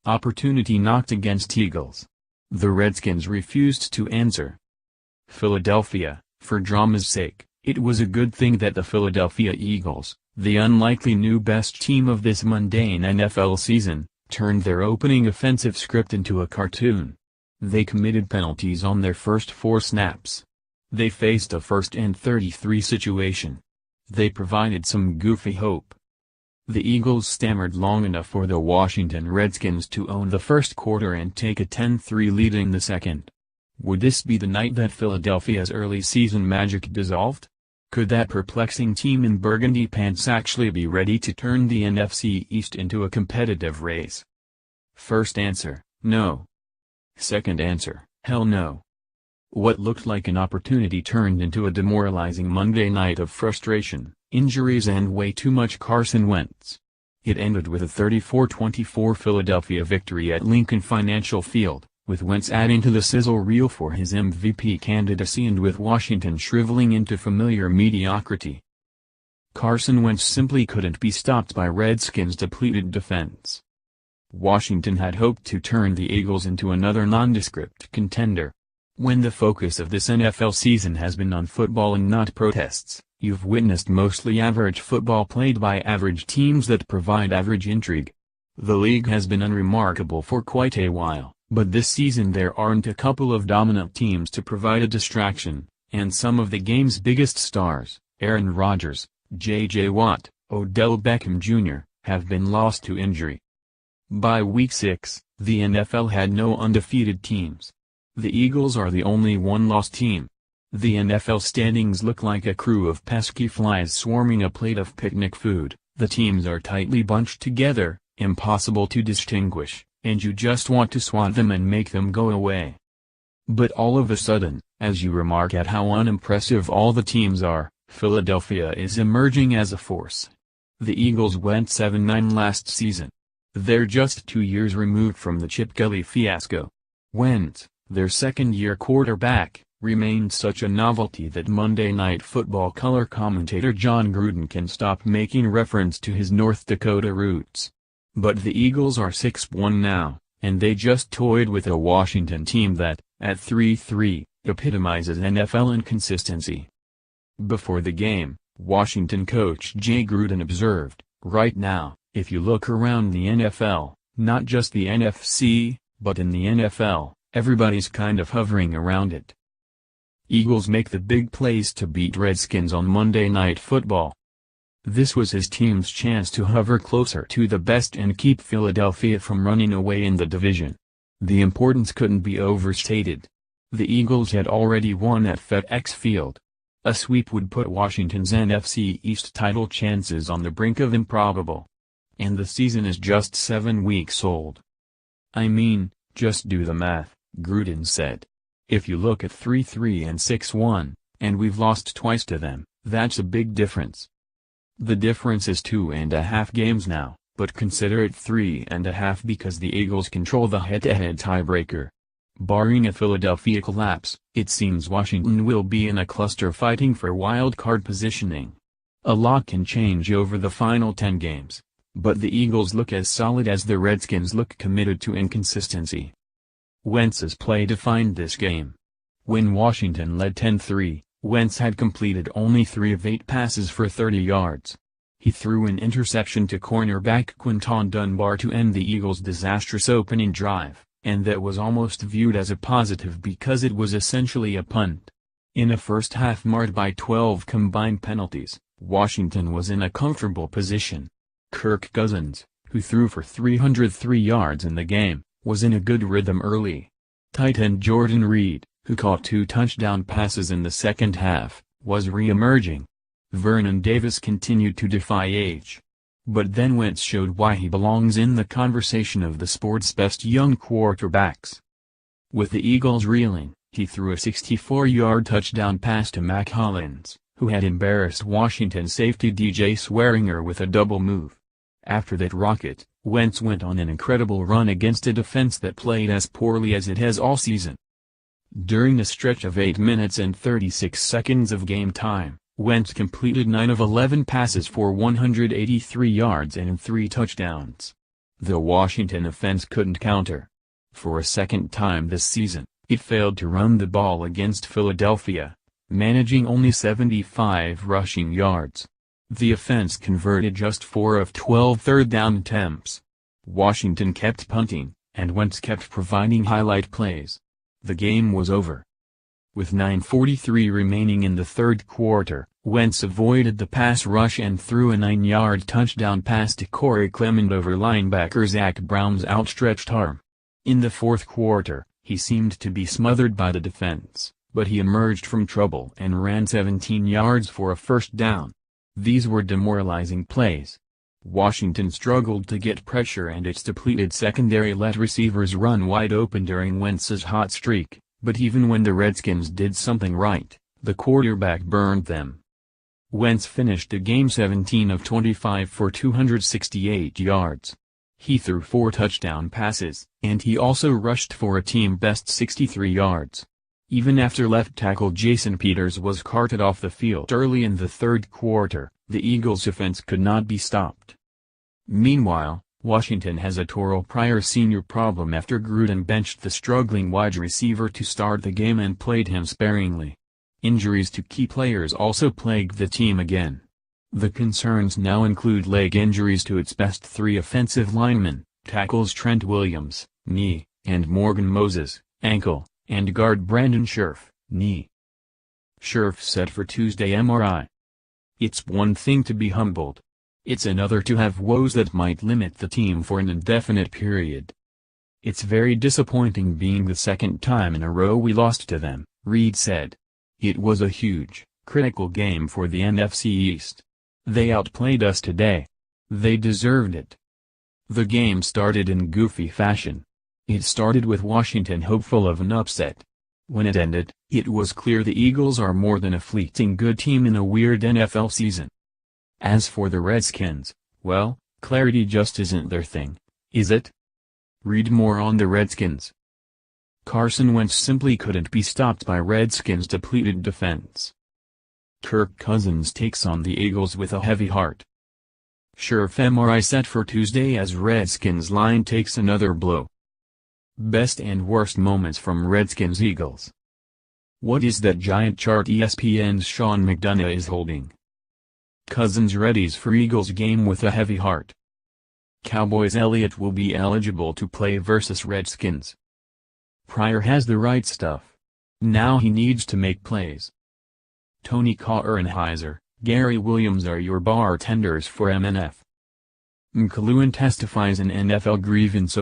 Opportunity knocked against Eagles. The Redskins refused to answer. Philadelphia, for drama's sake, it was a good thing that the Philadelphia Eagles, the unlikely new best team of this mundane NFL season, turned their opening offensive script into a cartoon. They committed penalties on their first 4 snaps. They faced a 1st and 33 situation. They provided some goofy hope. The Eagles stammered long enough for the Washington Redskins to own the first quarter and take a 10-3 lead in the second. Would this be the night that Philadelphia's early season magic dissolved? Could that perplexing team in burgundy pants actually be ready to turn the NFC East into a competitive race? First answer, no. Second answer, hell no. What looked like an opportunity turned into a demoralizing Monday night of frustration, injuries and way too much Carson Wentz. It ended with a 34-24 Philadelphia victory at Lincoln Financial Field, with Wentz adding to the sizzle reel for his MVP candidacy and with Washington shriveling into familiar mediocrity. Carson Wentz simply couldn't be stopped by Redskins' depleted defense. Washington had hoped to turn the Eagles into another nondescript contender. When the focus of this NFL season has been on football and not protests, you've witnessed mostly average football played by average teams that provide average intrigue. The league has been unremarkable for quite a while, but this season there aren't a couple of dominant teams to provide a distraction, and some of the game's biggest stars, Aaron Rodgers, J.J. Watt, Odell Beckham Jr., have been lost to injury. By week 6, the NFL had no undefeated teams. The Eagles are the only one-loss team. The NFL standings look like a crew of pesky flies swarming a plate of picnic food. The teams are tightly bunched together, impossible to distinguish, and you just want to swat them and make them go away. But all of a sudden, as you remark at how unimpressive all the teams are, Philadelphia is emerging as a force. The Eagles went 7-9 last season. They're just 2 years removed from the Chip Kelly fiasco. Wentz, their second-year quarterback, remained such a novelty that Monday Night Football color commentator John Gruden can stop making reference to his North Dakota roots. But the Eagles are 6-1 now, and they just toyed with a Washington team that, at 3-3, epitomizes NFL inconsistency. Before the game, Washington coach Jay Gruden observed, "Right now, if you look around the NFL, not just the NFC, but in the NFL, everybody's kind of hovering around it." Eagles make the big plays to beat Redskins on Monday Night Football. This was his team's chance to hover closer to the best and keep Philadelphia from running away in the division. The importance couldn't be overstated. The Eagles had already won at FedEx Field. A sweep would put Washington's NFC East title chances on the brink of improbable. And the season is just 7 weeks old. "I mean, just do the math," Gruden said. "If you look at 3-3 and 6-1, and we've lost twice to them, that's a big difference. The difference is 2.5 games now, but consider it 3.5 because the Eagles control the head-to-head tiebreaker. Barring a Philadelphia collapse, it seems Washington will be in a cluster fighting for wild-card positioning. A lot can change over the final 10 games, but the Eagles look as solid as the Redskins look committed to inconsistency." Wentz's play defined this game. When Washington led 10-3, Wentz had completed only 3 of 8 passes for 30 yards. He threw an interception to cornerback Quinton Dunbar to end the Eagles' disastrous opening drive, and that was almost viewed as a positive because it was essentially a punt. In a first half marred by 12 combined penalties, Washington was in a comfortable position. Kirk Cousins, who threw for 303 yards in the game, was in a good rhythm early. Tight end Jordan Reed, who caught 2 touchdown passes in the second half, was re-emerging. Vernon Davis continued to defy age. But then Wentz showed why he belongs in the conversation of the sport's best young quarterbacks. With the Eagles reeling, he threw a 64-yard touchdown pass to Mac Hollins, who had embarrassed Washington safety DJ Swearinger with a double move. After that rocket, Wentz went on an incredible run against a defense that played as poorly as it has all season. During a stretch of 8 minutes and 36 seconds of game time, Wentz completed 9 of 11 passes for 183 yards and 3 touchdowns. The Washington offense couldn't counter. For a second time this season, it failed to run the ball against Philadelphia, managing only 75 rushing yards. The offense converted just 4 of 12 third-down attempts. Washington kept punting, and Wentz kept providing highlight plays. The game was over. With 9:43 remaining in the third quarter, Wentz avoided the pass rush and threw a 9-yard touchdown pass to Corey Clement over linebacker Zach Brown's outstretched arm. In the fourth quarter, he seemed to be smothered by the defense, but he emerged from trouble and ran 17 yards for a first down. These were demoralizing plays. Washington struggled to get pressure and its depleted secondary let receivers run wide open during Wentz's hot streak, but even when the Redskins did something right, the quarterback burned them. Wentz finished the game 17 of 25 for 268 yards. He threw 4 touchdown passes, and he also rushed for a team-best 63 yards. Even after left tackle Jason Peters was carted off the field early in the third quarter, the Eagles' offense could not be stopped. Meanwhile, Washington has a Terrell Pryor Sr. problem after Gruden benched the struggling wide receiver to start the game and played him sparingly. Injuries to key players also plagued the team again. The concerns now include leg injuries to its best 3 offensive linemen, tackles Trent Williams, knee, and Morgan Moses, ankle, and guard Brandon Scherff, knee. Scherff said for Tuesday MRI. "It's one thing to be humbled. It's another to have woes that might limit the team for an indefinite period. It's very disappointing being the second time in a row we lost to them," Reed said. "It was a huge, critical game for the NFC East. They outplayed us today. They deserved it." The game started in goofy fashion. It started with Washington hopeful of an upset. When it ended, it was clear the Eagles are more than a fleeting good team in a weird NFL season. As for the Redskins, well, clarity just isn't their thing, is it? Read more on the Redskins. Carson Wentz simply couldn't be stopped by Redskins' depleted defense. Kirk Cousins takes on the Eagles with a heavy heart. Scherff MRI set for Tuesday as Redskins line takes another blow. Best and worst moments from Redskins-Eagles. What is that giant chart ESPN's Sean McDonough is holding? Cousins readies for Eagles game with a heavy heart. Cowboys Elliott will be eligible to play versus Redskins. Pryor has the right stuff. Now he needs to make plays. Tony Kornheiser, Gary Williams are your bartenders for MNF. McLuhan testifies in NFL grievance